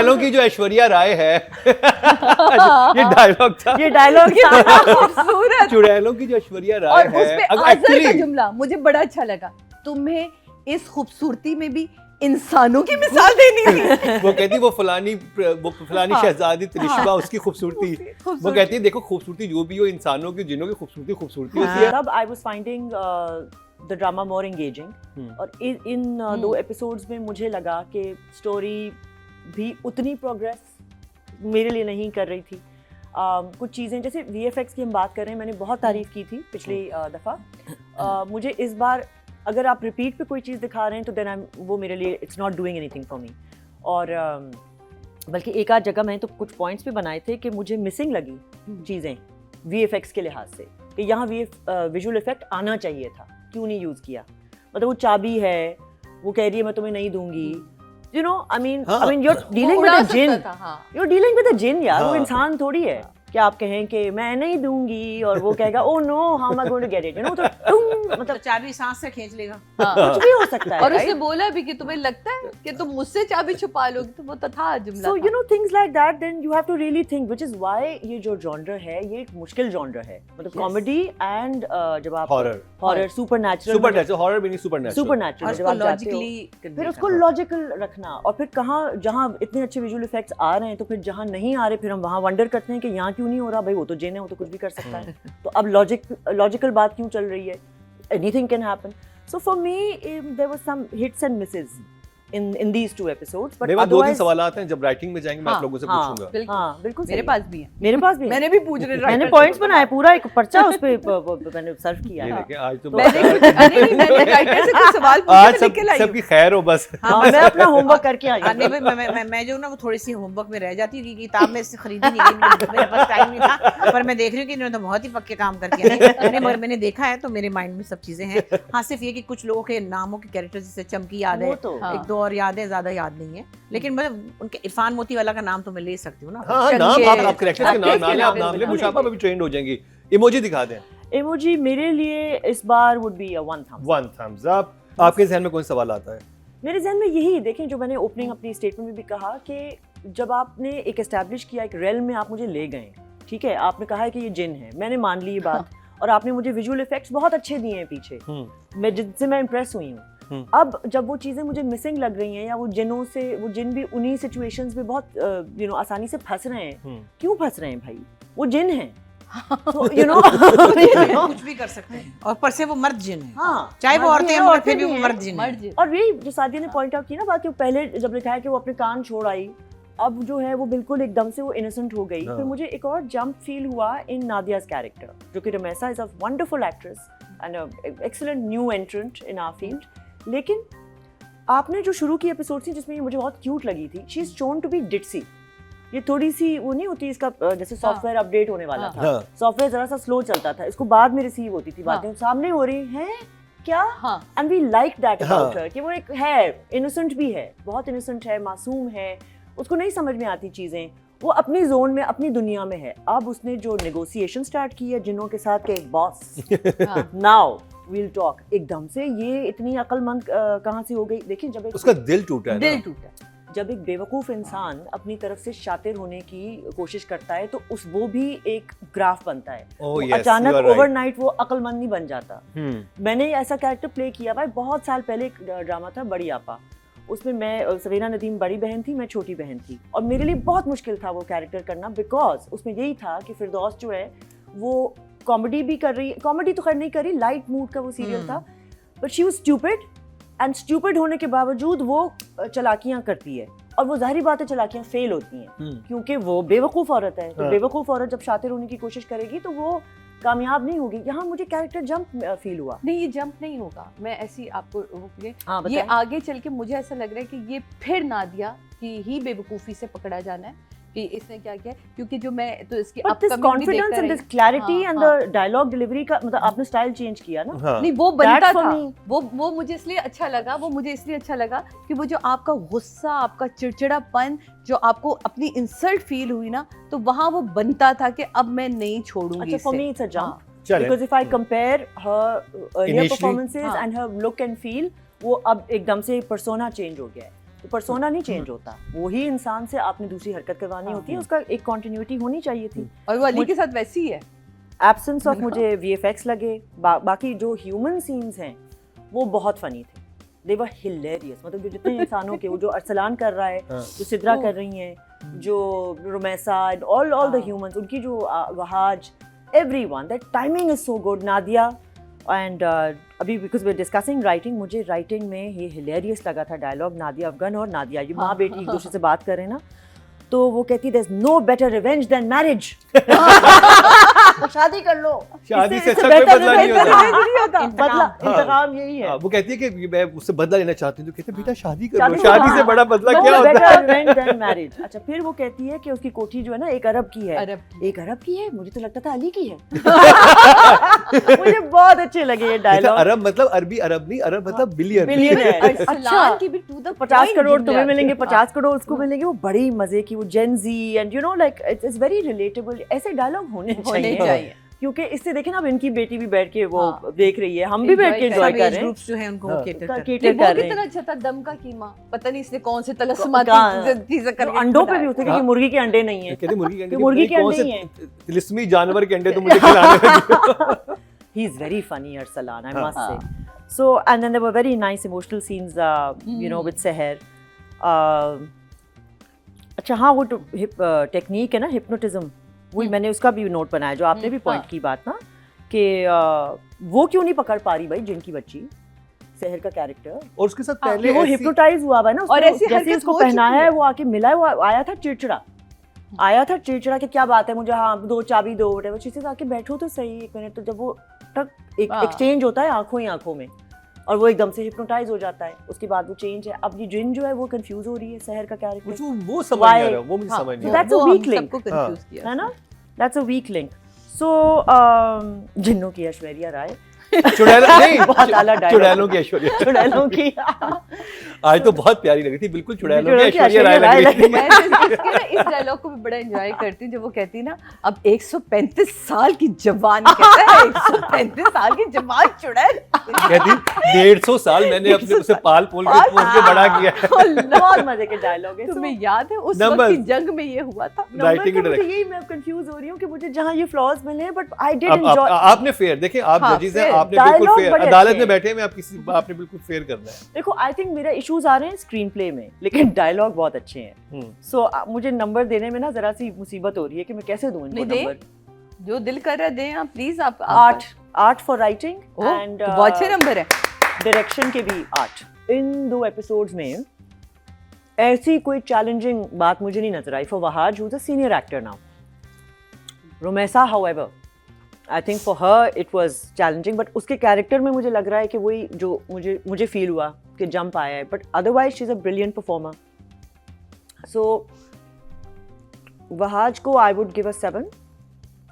चुड़ैलों की जो ऐश्वर्या राय है ये डायलॉग था, खूबसूरत। चुड़ैलों की जो ऐश्वर्या राय और है उसपे आज़र का जुमला मुझे बड़ा अच्छा लगा, तुम्हें इस खूबसूरती में भी इंसानों की मिसाल देनी थी। वो कहती वो फलानी शहजादी तिलिशबा उसकी खूबसूरती, वो कहती है देखो खूबसूरती जो भी हो, इंसानों की जिन्हों की खूबसूरती होती है। तब I was finding the drama more engaging, और इन 2 एपिसोड्स में मुझे लगा कि स्टोरी भी उतनी प्रोग्रेस मेरे लिए नहीं कर रही थी। कुछ चीज़ें जैसे VFX की हम बात कर रहे हैं, मैंने बहुत तारीफ की थी पिछली दफ़ा। मुझे इस बार अगर आप रिपीट पे कोई चीज़ दिखा रहे हैं तो देन वो मेरे लिए it's not doing anything for me. और बल्कि एक आध जगह मैंने तो कुछ पॉइंट्स भी बनाए थे कि मुझे मिसिंग लगी चीज़ें VFX के लिहाज से, कि यहाँ विजुअल इफेक्ट आना चाहिए था, क्यों नहीं यूज़ किया। मतलब वो चाबी है, वो कह रही है मैं तुम्हें नहीं दूंगी, you know, I mean you're dealing with a jinn, you're dealing with a jinn यार, वो इंसान थोड़ी है कि आप कहें कि मैं नहीं दूंगी और वो कहेगा oh no how am I going to get it, you know, तो मतलब चाबी सांस से खींच लेगा, कुछ भी हो सकता है। और उसने बोला भी कि तुम्हें लगता है कि तुम मुझसे चाबी छुपा लोगे, तो वो तो था जुमला। So you know things like that, then you have to really think, which is why ये जो genre है ये एक मुश्किल genre है, मतलब कॉमेडी एंड जब आप हॉरर सुपरनैचुरल हॉरर भी नहीं, सुपरनैचुरल जब आप जाते हो फिर उसको लॉजिकल रखना, और फिर कहाँ जहाँ इतने अच्छे विजुअल इफेक्ट्स आ रहे हैं तो फिर जहाँ नहीं आ रहे फिर हम वहाँ वंडर करते हैं कि यहाँ क्यों नहीं हो रहा, भाई वो तो जिन है, वो तो कुछ भी कर सकता है, तो अब लॉजिकल बात क्यों चल रही है, anything can happen. So for me, there were some hits and misses in these 2 episodes. But मेरे पास 2-3 otherwise, सवाल हैं, जब राइटिंग में जाएंगे मैं आप लोगों से पूछूंगा। बिल्कुल मेरे सही। पास भी है, मेरे पास भी है। मैंने भी पूछ रहे, मैंने पॉइंट्स बनाए, पूरा एक पर्चा उस पे मैंने सर्व किया ये है। देखें आज तो मैंने राइटर से कुछ सवाल आज पूछे, लिख के लाई हूं। सबकी खैर हो बस। मैं अपना होमवर्क करके आई हाँ, नहीं, मैं जो ना वो थोड़ी सी होमवर्क में रह जाती है, किताब में से खरीदी नहीं गई, मेरे पास टाइम नहीं था, पर मैं देख रही हूँ कि इन्होंने तो बहुत ही पक्के काम करके आए, मगर मैंने देखा है तो मेरे माइंड में सब चीजें हैं। हाँ, सिर्फ ये कि कुछ लोगों के नामों के कैरेक्टर जैसे चमकी याद है, एक दो और याद है, ज्यादा याद नहीं है, लेकिन मतलब उनके इरफान मोती वाला का नाम तो मैं ले सकती हूँ ना। हाँ, नाम आप कैरेक्टर के नाम आप नाम ले, मुशाफा में भी ट्रेंड हो जाएंगी। इमोजी दिखा दें। इमोजी मेरे लिए इस बार would be a 1 thumbs up. आपके ज़हन में कौन सा सवाल आता है? मेरे जहन में यही, देखें जो मैंने ओपनिंग अपनी स्टेटमेंट में भी कहा कि जब आपने एक एस्टैब्लिश किया, एक रेल में आप मुझे ले गए, ठीक है, आपने कहा है कि ये जिन है, मैंने मान ली ये बात, और आपने मुझे विजुअल इफेक्ट्स बहुत अच्छे दिए हैं पीछे, मैं जिनसे मैं इम्प्रेस हुई हूँ। अब जब वो चीज़ें मुझे मिसिंग लग रही हैं, या वो जिनों से, वो जिन भी उन्हीं सिचुएशंस में बहुत आसानी से फंस रहे हैं, क्यों फंस रहे हैं भाई, वो जिन हैं, तो कुछ भी कर सकते हैं, और पर से वो मर्द जिन है, हाँ, चाहे वो औरतें हैं और फिर भी वो मर्द जिन है। और यही जो सादिया ने पॉइंट आउट की ना बात, कि पहले जब लिखा है कि वो अपने कान छोड़ आई, अब जो है वो बिल्कुल एकदम से वो इनोसेंट हो गई। फिर मुझे एक और जंप फील हुआ इन नादिया's कैरेक्टर, जो कि Ramsha is a wonderful actress and excellent new entrant in our field, लेकिन आपने जो शुरू की एपिसोड थी जिसमें ये मुझे बहुत क्यूट लगी थी, she is shown to be ditsy, ये थोड़ी सी वो नहीं होती इसका, जैसे सॉफ्टवेयर अपडेट होने वाला था, सॉफ्टवेयर जरा सा स्लो चलता था, इसको बाद में रिसीव होती थी बातें, सामने हो रही हैं क्या, and we like that about her, कि वो एक है, इनोसेंट भी है, बहुत इनोसेंट है, मासूम है, उसको नहीं समझ में आती चीजें, वो अपनी जोन में, अपनी दुनिया में है। अब उसने जो नेगोशिएशन स्टार्ट की है जिन्हों के साथ के एक बॉस, नाउ वील टॉक, एकदम से ये इतनी अक्लमंद कहाँ से हो गई। देखिए जब उसका दिल टूटा है, जब एक बेवकूफ़ इंसान अपनी तरफ से शातिर होने की कोशिश करता है तो वो भी एक ग्राफ बनता है, अचानक ओवरनाइट वो अक्लमंद नहीं बन जाता। मैंने ऐसा कैरेक्टर प्ले किया भाई, बहुत साल पहले एक ड्रामा था बड़ी आपा, उसमें मैं, सवेरा नदीम बड़ी बहन थी, मैं छोटी बहन थी, और मेरे लिए बहुत मुश्किल था वो कैरेक्टर करना, बिकॉज उसमें यही था कि फिरदौस जो है वो कॉमेडी भी कर रही, कॉमेडी तो खैर नहीं कर रही, लाइट मूड का वो सीरियल था, but she was stupid, and stupid होने के बावजूद वो चालाकियां करती है, और वो जाहिर बात है चालाकियां फेल होती हैं, क्योंकि वो बेवकूफ़ औरत है, तो बेवकूफ़ औरत जब शातिर होने की कोशिश करेगी तो वो कामयाब नहीं होगी। यहाँ मुझे कैरेक्टर जंप फील हुआ। नहीं, ये जंप नहीं होगा, मैं ऐसी आपको ये आगे चल के मुझे ऐसा लग रहा है कि ये फिर नादिया की ही बेवकूफ़ी से पकड़ा जाना है कि इसने क्या किया, क्योंकि जो मैं तो इसकी confidence and this clarity and the dialogue delivery का, मतलब आपने स्टाइल चेंज किया ना, नहीं वो बनता था, वो मुझे इसलिए अच्छा लगा, वो मुझे इसलिए अच्छा लगा कि वो जो आपका गुस्सा, आपका चिड़चिड़ापन, जो आपको अपनी इंसल्ट फील हुई ना, तो वहाँ वो बनता था कि अब मैं नहीं छोड़ूंगी। अच्छा, for me it's a jump, because if I compare her earlier performances and her look and feel, वो अब एकदम से पर्सोना चेंज हो गया है। तो पर्सोना नहीं चेंज होता, वही इंसान से आपने दूसरी हरकत करवानी होती है, उसका एक कंटिन्यूटी होनी चाहिए थी। और वो अली के साथ वैसी ही है। एब्सेंस ऑफ मुझे VFX लगे, बाकी जो ह्यूमन सीन्स हैं वो बहुत फनी थे, दे वर हिलेरियस। मतलब जो जितने इंसानों के, वो जो अरसलान कर रहा है, जो सिद्रा कर रही हैं, जो रुमैसा, ऑल द ह्यूमंस, उनकी जो Wahaj, everyone, that timing is so good. Nadia and अभी because we are discussing writing, मुझे राइटिंग में ये हिलेरियस लगा था डायलॉग, नादिया अफगन और नादिया, ये माँ बेटी एक दूसरे से बात कर रहे हैं ना, तो वो कहती there is no better revenge than marriage. शादी कर लो, शादी से अच्छा कोई बदला नहीं होता। बदला, इंतकाम यही है। वो कहती है कि मैं उससे बदला लेना चाहती हूँ, तो कहते हैं बेटा शादी कर लो, शादी से बड़ा बदला क्या होता है। Revenge than marriage. अच्छा, फिर वो कहती है कि उसकी कोठी जो है ना एक अरब की है। एक अरब की है, मुझे तो लगता था अली की है। मुझे बहुत अच्छे लगे ये डायलॉग। अरब मतलब अरबी अरब नहीं, अरब मतलब बिलियन। अरसलान की भी टू द 50 करोड़ तुम्हें मिलेंगे, 50 करोड़ उसको मिलेंगे। वो बड़ी मजे की, वो Gen Z and you know like it's very relatable. ऐसे डायलॉग होने चाहिए, क्योंकि इससे देखें ना, अब इनकी बेटी भी बैठ के वो देख रही है, हम भी बैठ के एंजॉय कर रहे हैं। ग्रुप्स जो है उनको केटर कर रहे हैं। कितना अच्छा था दम का कीमा, पता नहीं इसने कौन से तलस्माती चीजें करके अंडों पे भी होते हैं कि मुर्गी के अंडे नहीं है, कहते मुर्गी के अंडे नहीं है, तिलिस्मी जानवर के अंडे तो मुझे खिलाने। He is very funny Arsalan, I must say. So and then there were very nice emotional scenes you know with Sahar. अच्छा हाँ, वो टेक्निक है ना हिप्नोटिज्म, वही मैंने उसका भी नोट बनाया, जो आपने भी पॉइंट की बात ना, कि वो क्यों नहीं पकड़ पा रही भाई जिनकी बच्ची सहर का कैरेक्टर, और उसके साथ पहले वो हिप्नोटाइज हुआ है ना, और जैसे उसको पहनाया है, वो आके मिला है, वो आया था चिड़चिड़ा कि क्या बात है, मुझे हाँ दो चाबी दो, वो चीज़ें आके बैठो तो सही 1 मिनट। तो जब वो एक एक्सचेंज होता है आंखों ही आंखों में, और वो एकदम से हिप्नोटाइज हो जाता है, उसके बाद वो चेंज है। अब ये जिन जो है वो कंफ्यूज हो रही है सहर का कैरेक्टर, वो समझ नहीं आ रहा, वो मुझे समझ नहीं आ रहा। दैट्स अ वीक लिंक, सबको कंफ्यूज किया है ना, दैट्स अ वीक लिंक। सो जिन्नों की ऐश्वर्या राय, चुड़ैलों नहीं, बहुत आला डायलॉग, चुड़ैलों की ऐश्वर्या, चुड़ैलों की आज तो बहुत प्यारी लगी थी, बिल्कुल चुड़ैलों की ऐश्वर्या राय लग रही थी। मैं इसके ना इस डायलॉग को भी बड़ा एंजॉय करती हूँ, जब वो कहती है ना, अब 135 साल की जवान, कहता है 135 साल की जवान चुड़ैल, कहती 150 साल मैंने अपने उसे पाल पोल के बड़ा किया है। बहुत मजे के डायलॉग है। तुम्हें याद है उस वक्त की जंग में ये हुआ था। राइटिंग यही मैं कंफ्यूज हो रही हूँ कि मुझे जहाँ ये फ्लॉज मिले हैं, बट आई डिड एंजॉय। आपने फेयर देखें, आप जजेस हैं, आपने बिल्कुल फेयर, अदालत में बैठे हैं, आपने बिल्कुल फेयर करना है। देखो, आई थिंक मेरा इश्यूज आ रहे हैं स्क्रीन प्ले में, लेकिन डायलॉग बहुत अच्छे हैं। सो मुझे नंबर देने में ना जरा सी मुसीबत हो रही है कि मैं कैसे दूं इनको नंबर। जो दिल कर रहा है दें आप प्लीज। आप 8 फॉर राइटिंग एंड बहुत अच्छे नंबर है। डायरेक्शन के भी 8। इन 2 एपिसोड्स में ऐसी कोई चैलेंजिंग बात मुझे नहीं नजर आई for Wahaj, who is a senior actor now. Rumaisa however, I think for her it was challenging, but उसके कैरेक्टर में मुझे लग रहा है कि वही जो मुझे फील हुआ कि जंप आया है, but otherwise she is a brilliant performer. So Wahaj को I would give a 7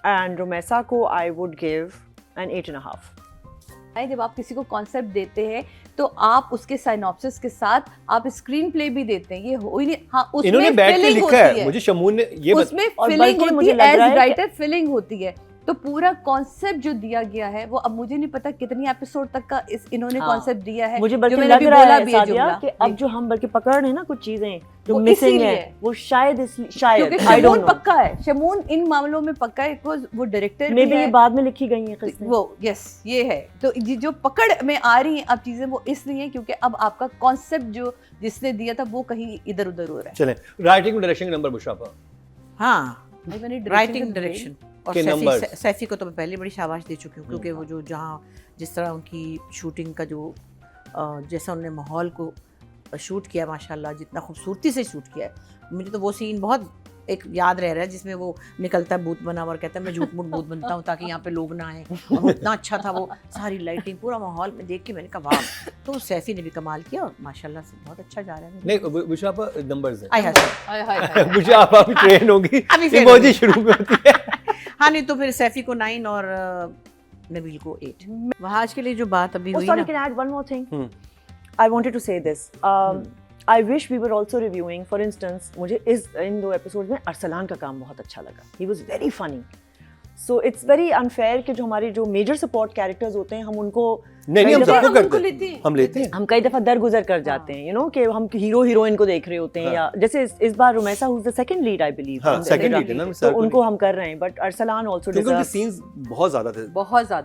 and Rumaisa को आई वुड गिव एन 8.5। जब आप किसी को कॉन्सेप्ट देते हैं तो आप उसके साइनॉप्सिस के साथ आप स्क्रीन प्ले भी देते हैं, ये हो ही नहीं। हाँ, उसमें इन्होंने बैठ के लिखा है, मुझे शमून ने ये उसमें फीलिंग होती है, एज राइटर फीलिंग होती है। तो पूरा कॉन्सेप्ट जो दिया गया है वो, अब मुझे नहीं पता कितनी एपिसोड तक का इन्होंने कॉन्सेप्ट दिया है। मुझे बल्कि लग रहा है सादिया कि अब जो हम बल्कि पकड़ रहे हैं ना कुछ चीजें जो मिसिंग है, वो शायद क्योंकि शमून पक्का है, शमून इन मामलों में पक्का है, वो डायरेक्टर में भी ये बाद में लिखी गई है किस्में, वो यस ये है। तो जो पकड़ में आ रही हैं अब चीजें, वो इसलिए है क्योंकि अब आपका कॉन्सेप्ट जो जिसने दिया था वो कहीं इधर उधर हो रहा है। चलें, राइटिंग डायरेक्शन नंबर मुशाफा। हाँ, राइटिंग डायरेक्शन और सैफी को तो मैं पहले बड़ी शाबाश दे चुकी हूँ, क्योंकि वो जो जहाँ जिस तरह उनकी शूटिंग का जो जैसा उन्होंने माहौल को शूट किया, माशाल्लाह जितना खूबसूरती से शूट किया है, मुझे तो वो सीन बहुत एक याद रह रहा है, जिसमें वो निकलता है भूत बना और कहता है मैं झूठ मूठ भूत बनता हूँ ताकि यहाँ पे लोग ना आए। और इतना अच्छा था वो सारी लाइटिंग, पूरा माहौल में देख के मैंने कहा वाह। तो सैफी ने भी कमाल किया और माशाल्लाह से बहुत अच्छा जा रहा है। नहीं मुशाफा नंबर्स है, हाय मुझे आप ट्रेन होगी, इमोजी शुरू में होती है। हाँ, नहीं तो फिर सैफी को 9 और नबील को 8। वहाज के लिए जो बात अभी हुई ना, can I add one more thing? I wanted to say this. I wish we were also reviewing, for instance, मुझे इन 2 एपिसोड में अरसलान का काम बहुत अच्छा लगा. He was very funny. So it's very unfair कि जो हमारे जो मेजर सपोर्ट कैरेक्टर्स होते हैं हम उनको नहीं हम कई सबको हम करते उनको हैं, लेते हैं। हम लेते हैं। हम कई दफा दरगुजर कर जाते हैं, यू नो, कि हम हीरो हीरोइन को देख रहे होते हैं, या जैसे इस बार Rumaisa who is the second lead I believe, हाँ, second lead है ना, तो मिसाल को उनको हम कर रहे हैं, बट अरसलान आल्सो क्योंकि उनके डिजर्व्स सीन्स बहुत ज्यादा थे। बहुत ज्यादा